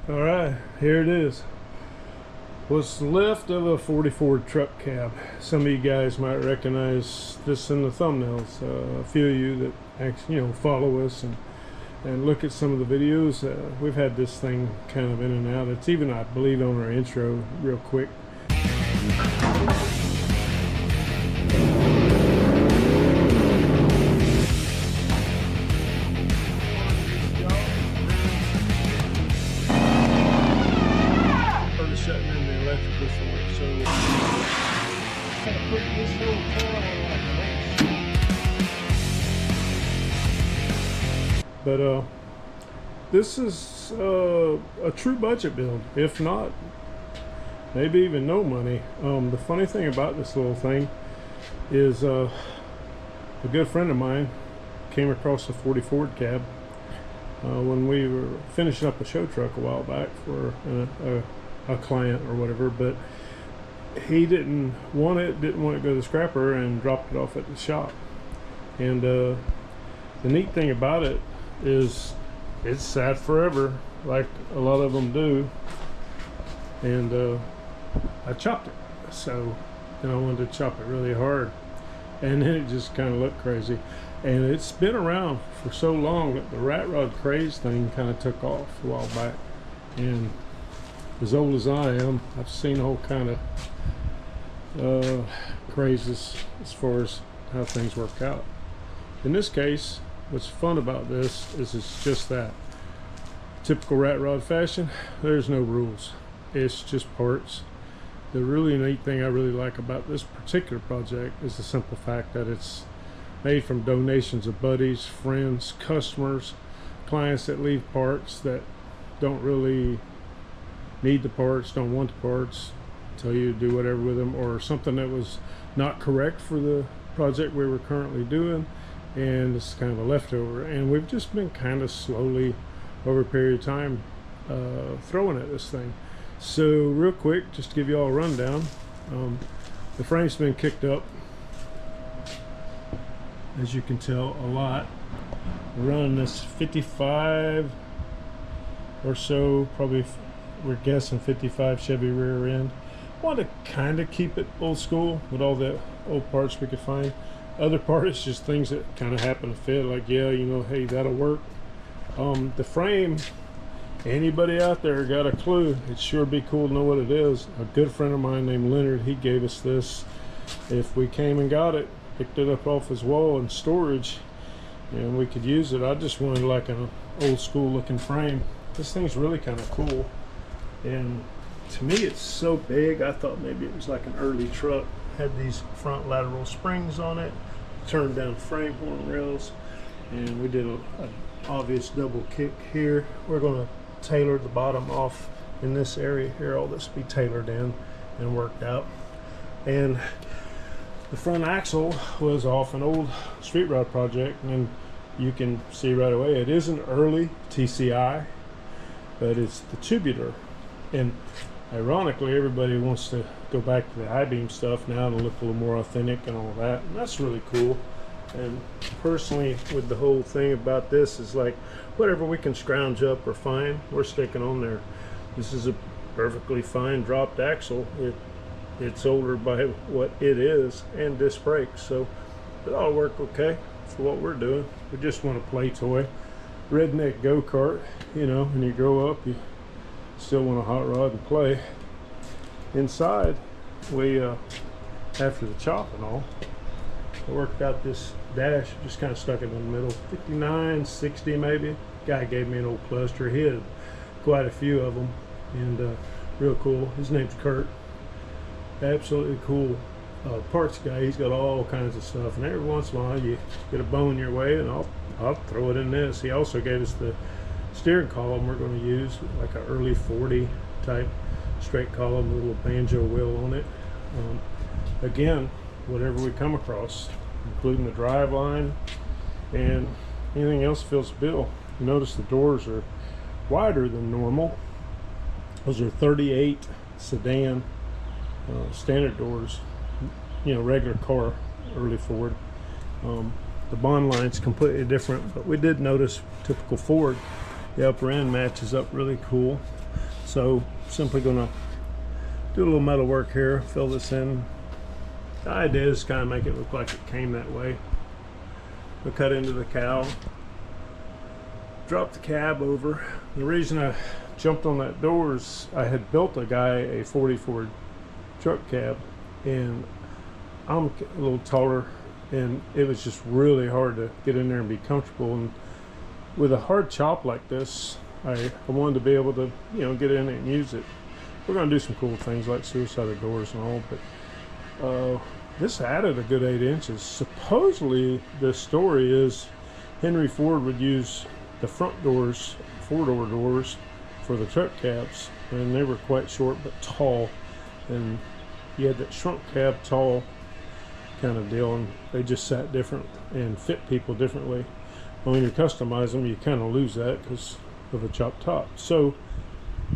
All right, here it is. What's left of a 40 Ford truck cab. Some of you guys might recognize this in the thumbnails. A few of you that actually, follow us and look at some of the videos. We've had this thing kind of in and out. It's even, I believe, on our intro real quick. Shutting in the electrical for it, so I'm gonna put this whole car on like this. But this is a true budget build, if not maybe even no money. The funny thing about this little thing is a good friend of mine came across a 40 Ford cab when we were finishing up a show truck a while back for a client or whatever, but he didn't want it to go to the scrapper and dropped it off at the shop. And the neat thing about it is it's sat forever, like a lot of them do. And I chopped it, so then I wanted to chop it really hard, and then it just kind of looked crazy. And it's been around for so long that the Ratrod craze thing kind of took off a while back. And as old as I am, I've seen all kind of crazes as far as how things work out. In this case, what's fun about this is it's just that. Typical Ratrod fashion, there's no rules. It's just parts. The really neat thing I really like about this particular project is the simple fact that it's made from donations of buddies, friends, customers, clients that leave parts that don't really need the parts, don't want the parts, tell you to do whatever with them, or something that was not correct for the project we were currently doing, and it's kind of a leftover. And we've just been kind of slowly over a period of time throwing at this thing. So real quick, just to give you all a rundown, the frame's been kicked up, as you can tell, a lot. We're running this 55 or so, probably we're guessing 55 Chevy rear end. Want to kind of keep it old school with all the old parts we could find. Other parts, just things that kind of happen to fit, like, yeah, hey, that'll work. The frame, anybody out there got a clue? It'd sure be cool to know what it is. A good friend of mine named Leonard, he gave us this. If we came and got it, picked it up off his wall in storage, and we could use it. I just wanted like an old school looking frame. This thing's really kind of cool. And to me, it's so big, I thought maybe it was like an early truck. Had these front lateral springs on it, turned down frame horn rails, and we did an obvious double kick here. We're going to tailor the bottom off in this area here. All this will be tailored in and worked out. And the front axle was off an old street rod project, and you can see right away it is an early TCI, but it's the tubular. And ironically, everybody wants to go back to the I-beam stuff now to look a little more authentic and all that, and that's really cool. And personally, with the whole thing about this, is like whatever we can scrounge up or find, we're sticking on there. This is a perfectly fine dropped axle. It's older by what it is, and disc brakes, so it all worked okay for what we're doing. We just want a play toy, redneck go-kart, and you grow up, you still want a hot rod and play. Inside, we after the chop and all, I worked out this dash, just kind of stuck it in the middle, 59, 60 maybe. Guy gave me an old cluster. He had quite a few of them, and real cool. His name's Kurt. Absolutely cool parts guy. He's got all kinds of stuff, and every once in a while you get a bone your way, and I'll throw it in this. He also gave us the steering column we're going to use, like an early 40 type straight column with a little banjo wheel on it. Again, whatever we come across, including the drive line and anything else fits the bill. You notice the doors are wider than normal. Those are 38 sedan standard doors, regular car, early Ford. The bond line's completely different, but we did notice typical Ford, the upper end matches up really cool. So simply gonna do a little metal work here, fill this in. The idea is kind of make it look like it came that way. We'll cut into the cowl, drop the cab over. The reason I jumped on that door is I had built a guy a 40 Ford truck cab, and I'm a little taller, and it was just really hard to get in there and be comfortable. And with a hard chop like this, I wanted to be able to, you know, get in it and use it. We're going to do some cool things like suicide doors and all, but this added a good 8 inches. Supposedly, the story is Henry Ford would use the front doors, 4-door doors, for the truck cabs, and they were quite short but tall, and you had that shrunk cab, tall kind of deal, and they just sat different and fit people differently. But when you customize them, you kind of lose that because of a chopped top. So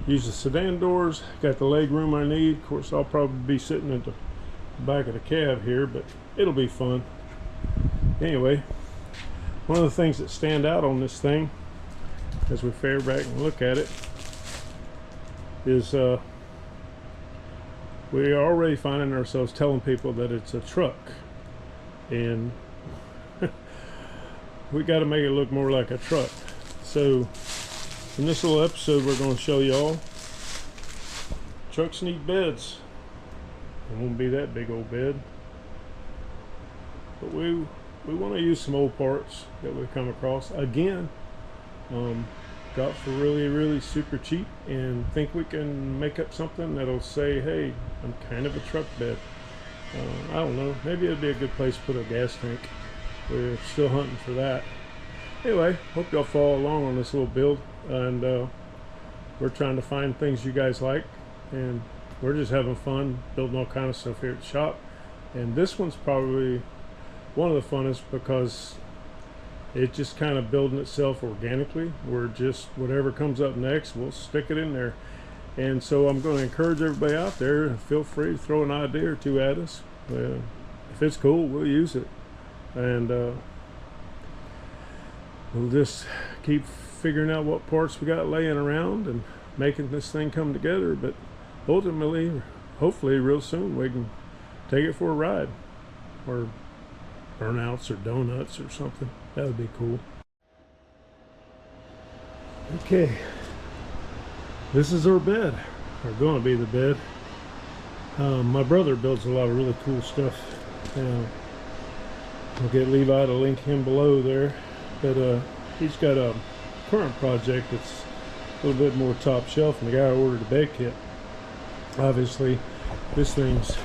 use the sedan doors, got the leg room I need. Of course, I'll probably be sitting at the back of the cab here, but it'll be fun. Anyway, one of the things that stand out on this thing as we fare back and look at it is we are already finding ourselves telling people that it's a truck, and we got to make it look more like a truck. So in this little episode, we're going to show y'all trucks need beds. It won't be that big old bed, but we want to use some old parts that we've come across again, got for really super cheap, and think we can make up something that'll say, hey, I'm kind of a truck bed. I don't know, maybe it'd be a good place to put a gas tank. We're still hunting for that. Anyway, hope y'all follow along on this little build, and we're trying to find things you guys like, and we're just having fun building all kind of stuff here at the shop. And this one's probably one of the funnest because it's just kind of building itself organically. We're just, whatever comes up next, we'll stick it in there. And so I'm going to encourage everybody out there, feel free to throw an idea or two at us. If it's cool, we'll use it. And we'll just keep figuring out what parts we got laying around and making this thing come together. But ultimately, hopefully real soon, we can take it for a ride, or burnouts or donuts or something. That would be cool. Okay, this is our bed, or going to be the bed. My brother builds a lot of really cool stuff. I'll get Levi to link him below there, but he's got a current project that's a little bit more top shelf, and the guy ordered a bed kit. Obviously, this thing's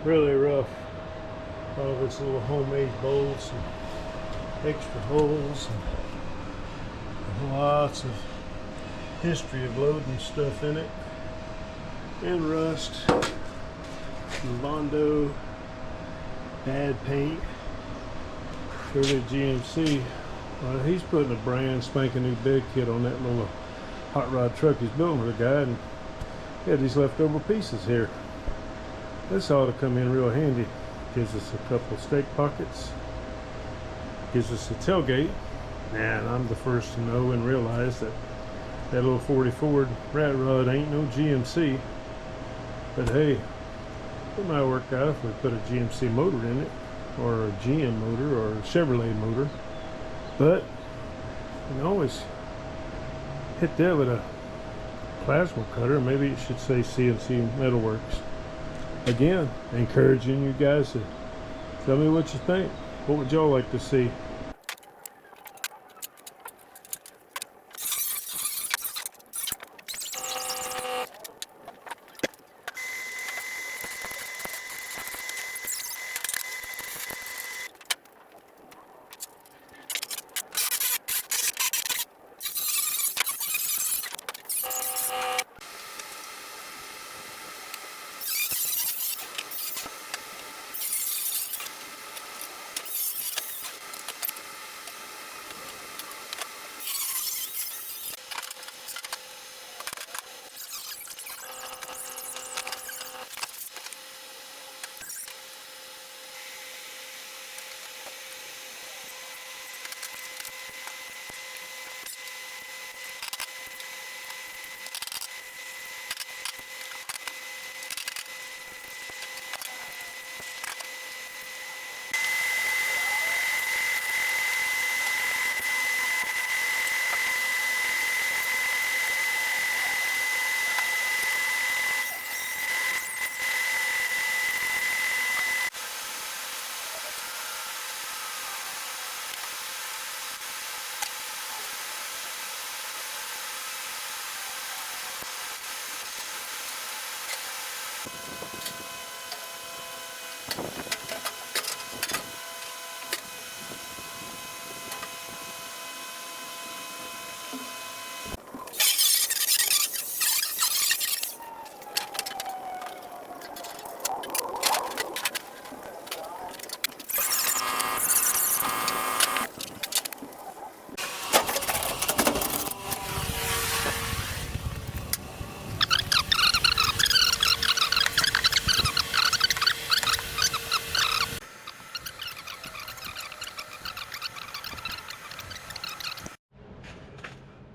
really rough. All of its little homemade bolts and extra holes, and lots of history of loading stuff in it, and rust, and Bondo, bad paint. Clearly GMC. He's putting a brand spanking new bed kit on that little hot rod truck he's building for the guy, and he had these leftover pieces here. This ought to come in real handy. Gives us a couple stake pockets, gives us a tailgate, and I'm the first to know and realize that that little 40 Ford Ratrod ain't no GMC. But hey, it might work out if we put a GMC motor in it, or a GM motor, or a Chevrolet motor. But you can always hit that with a plasma cutter. Maybe it should say CNC Metalworks. Again, encouraging you guys to tell me what you think. What would y'all like to see?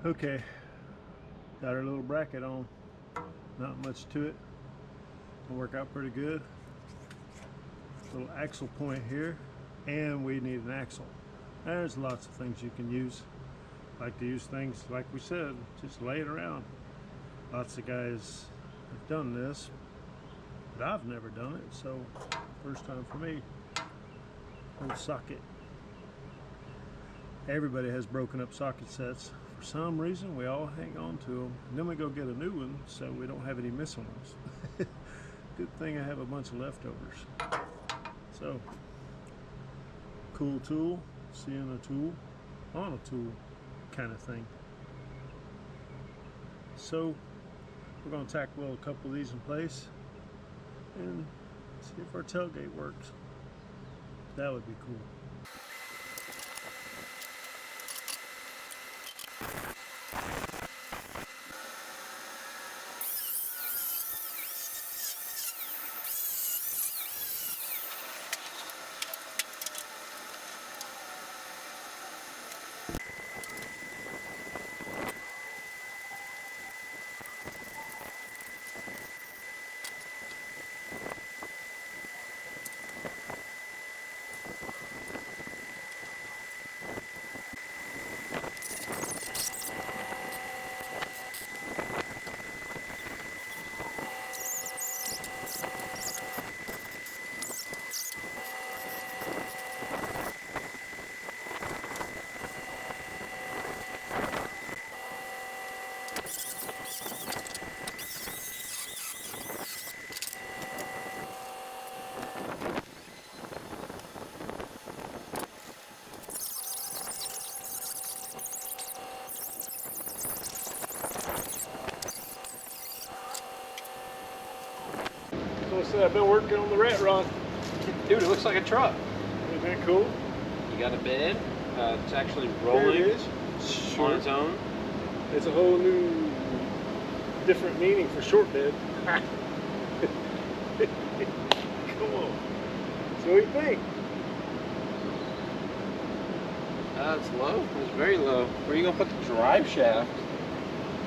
Okay, got our little bracket on. Not much to it. It'll work out pretty good. Little axle point here, and we need an axle. There's lots of things you can use. Like to use things like we said, just lay it around. Lots of guys have done this, but I've never done it, so first time for me. Old socket. Everybody has broken up socket sets. For some reason, we all hang on to them, and then we go get a new one so we don't have any missing ones. Good thing I have a bunch of leftovers. So, cool tool, seeing a tool on a tool kind of thing. So, we're going to tack weld a couple of these in place and see if our tailgate works. That would be cool. So I've been working on the Ratrod. Dude, it looks like a truck. Isn't that cool? You got a bed. It's actually rolling on its own. It's a whole new, different meaning for short bed. Come on. So what do you think? It's low. It's very low. Where are you going to put the drive shaft?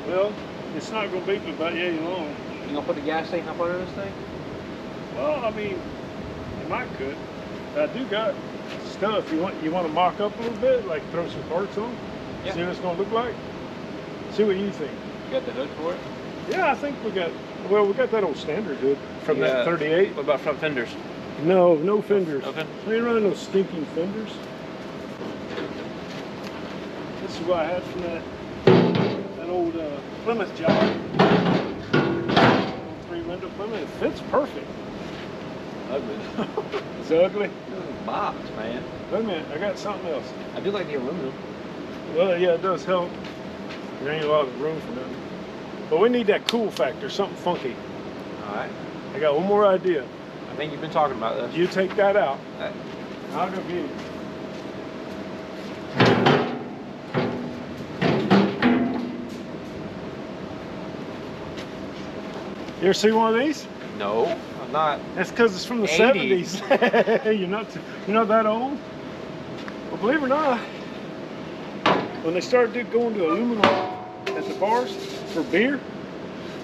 Well, it's not going to be but about yay long. You going to put the gas tank up under this thing? Well, I mean, you might could. I do got stuff. You want to mock up a little bit, like throw some parts on? Yeah. See what it's going to look like? See what you think. You got the hood for it? Yeah, I think we got that old standard hood from that 38. What about front fenders? No fenders. Okay. We ain't running those stinking fenders. This is what I had from that old Plymouth job. Old 3-window Plymouth. It fits perfect. Ugly. It's ugly? This is a box, man. Wait a minute, I got something else. I do like the aluminum. Well, yeah, it does help. There ain't a lot of room for nothing. But we need that cool factor, something funky. Alright. I got one more idea. I think you've been talking about this. You take that out. I'll go get it. You ever see one of these? No, I'm not. That's because it's from the 80. 70s. You're not that old? Well, believe it or not, when they started going to aluminum at the bars for beer,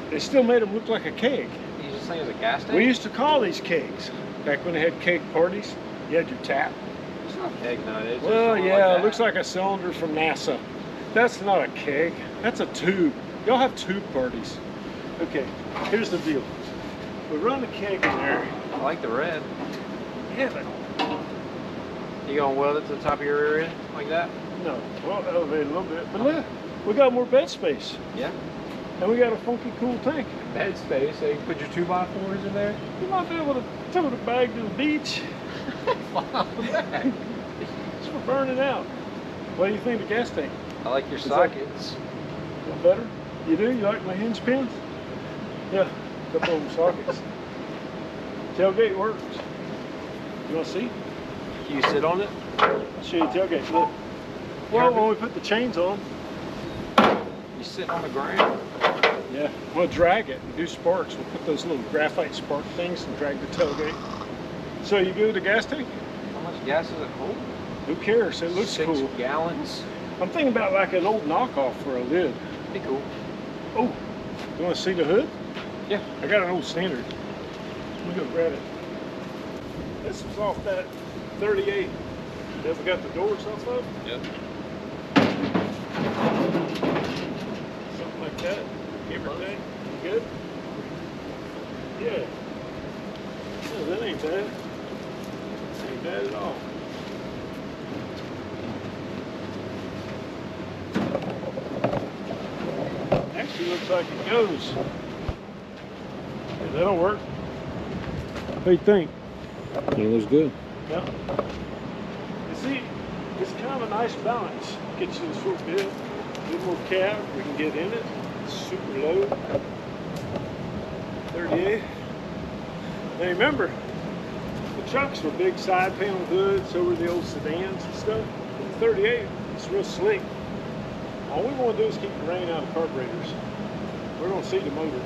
they still made them look like a keg. You just think it's a gas tank? We used to call these kegs. Back when they had keg parties, you had your tap. It's not a keg nowadays. Well, yeah, it looks like a cylinder from NASA. That's not a keg. That's a tube. Y'all have tube parties. Okay, here's the deal. We run the keg in there. I like the red. Yeah, but You gonna weld it to the top of your rear end like that? no, well, elevate a little bit. But look, we got more bed space. Yeah. And we got a funky cool tank. Bed space, so you can put your 2x4s in there. You might be able to tow the bag to the beach. Wow, that. Just for burning out. What do you think of the gas tank? I like your Is that- sockets. A little better? You do? You like my hinge pins? Yeah, a couple of them sockets. Tailgate works. You want to see? Can you sit on it? I'll show you tailgate. Look. Well, when we put the chains on, You sit on the ground. yeah, we'll drag it and do sparks. We'll put those little graphite spark things and drag the tailgate. So you go to the gas tank? How much gas does it hold? Who cares? It looks 6 cool. gallons. I'm thinking about like an old knockoff for a lid. Be cool. Oh, you want to see the hood? Yeah. I got an old standard. Let me go grab it. This was off that 38 that we got the doors off of. Yep. Something like that. Give or take. You good? Yeah. No, that ain't bad. Ain't bad at all. Actually looks like it goes. Yeah, that'll work. What do you think? It looks good. Yeah. You see, it's kind of a nice balance. Gets you this little bit, little more cab, we can get in it. It's super low. 38. Now remember, the trucks were big side panel hoods, so were the old sedans and stuff. But the 38, it's real slick. All we want to do is keep the rain out of carburetors. We're going to see the motor.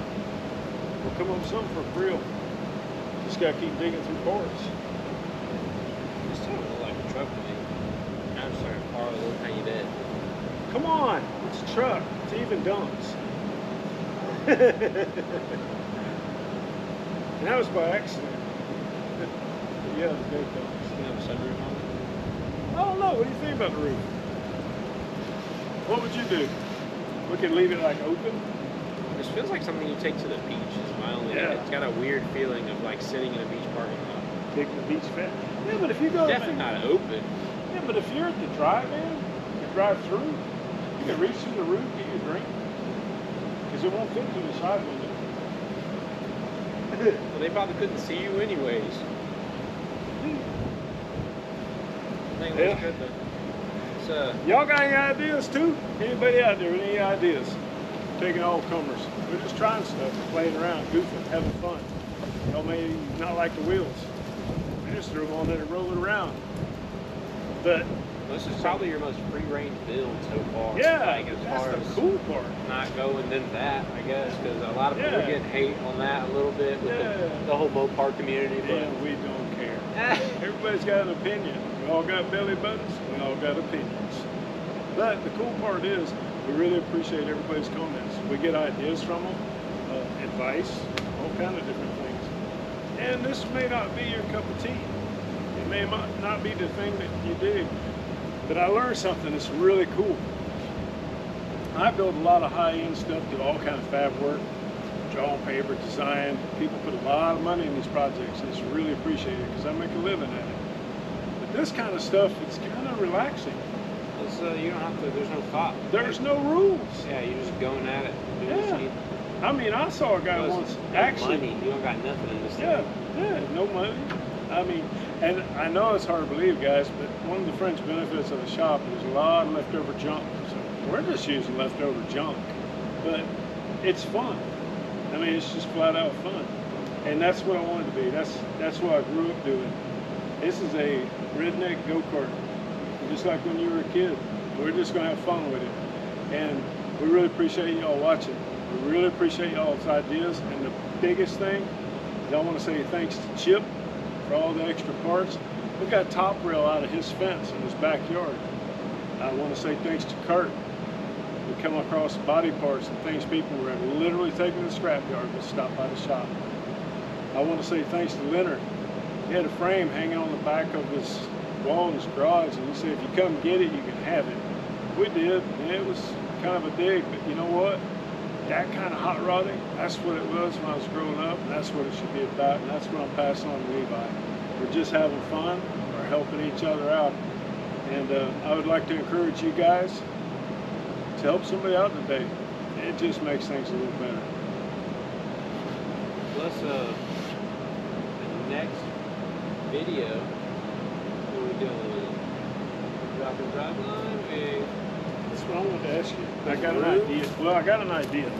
We'll come up with something for real. Just got to keep digging through parts. This doesn't look like a truck to me. I'm sorry, a car, a little tiny bit. Come on, it's a truck. It's even dumps. And that was by accident. Yeah, the big dumps. You have a sunroof on it? I don't know. What do you think about the roof? What would you do? We could leave it like open. This feels like something you take to the beach. Is my only. Yeah. It's got a weird feeling of like sitting in a beach parking lot. Take the beach fat. Yeah, but if you go, Definitely not open. Yeah, but if you're at the drive-in, you drive through, you can reach through the roof, get your drink, because it won't fit through the side window. Well, they probably couldn't see you anyways. I think it looks Yeah. good though. It's Y'all got any ideas too? Anybody out there with any ideas? Taking all comers. We're just trying stuff, playing around, goofing, having fun. Y'all may not like the wheels. We just threw them on there and roll it around. But this is probably your most free-range build so far. yeah, Like as that's far the as cool part. not going than that, I guess, because a lot of people Yeah. get hate on that a little bit with Yeah. the whole Mopar community. But And we don't care. Everybody's got an opinion. We all got belly buttons. We all got opinions. But the cool part is, we really appreciate everybody's comments. We get ideas from them, advice, all kind of different things. And this may not be your cup of tea. It may not be the thing that you dig. But I learned something that's really cool. I build a lot of high-end stuff, do all kind of fab work, draw on paper, design. People put a lot of money in these projects, and it's really appreciated because I make a living at it. But this kind of stuff, it's kind of relaxing. it's, you don't have to. There's no thought. There's no rules. Yeah, you're just going at it. Doing what you Yeah. need. I mean, I saw a guy Plus, once no actually. money. You don't got nothing in this Yeah, thing. yeah, no money. I mean, and I know it's hard to believe, guys, but one of the fringe benefits of the shop is a lot of leftover junk. So we're just using leftover junk, but it's fun. I mean, it's just flat out fun, and that's what I wanted to be. That's what I grew up doing. This is a redneck go-kart, just like when you were a kid. We're just gonna have fun with it, and we really appreciate y'all watching. We really appreciate y'all's ideas, and the biggest thing is I want to say thanks to Chip for all the extra parts. We got top rail out of his fence in his backyard. I want to say thanks to Kurt. We come across body parts and things people were literally taking to the scrapyard but stopped by the shop. I want to say thanks to Leonard. He had a frame hanging on the back of his wall in his garage, and he said, if you come get it, you can have it. We did, and it was kind of a dig, but you know what? That kind of hot rodding, that's what it was when I was growing up, and that's what it should be about, and that's what I'm passing on to Levi. We're just having fun, we're helping each other out, and I would like to encourage you guys to help somebody out today. it just makes things a little better. Plus, the next video, what are we doing with it? Drop and drive line? That's what I wanted to ask you. I got an idea. Well, I got an idea.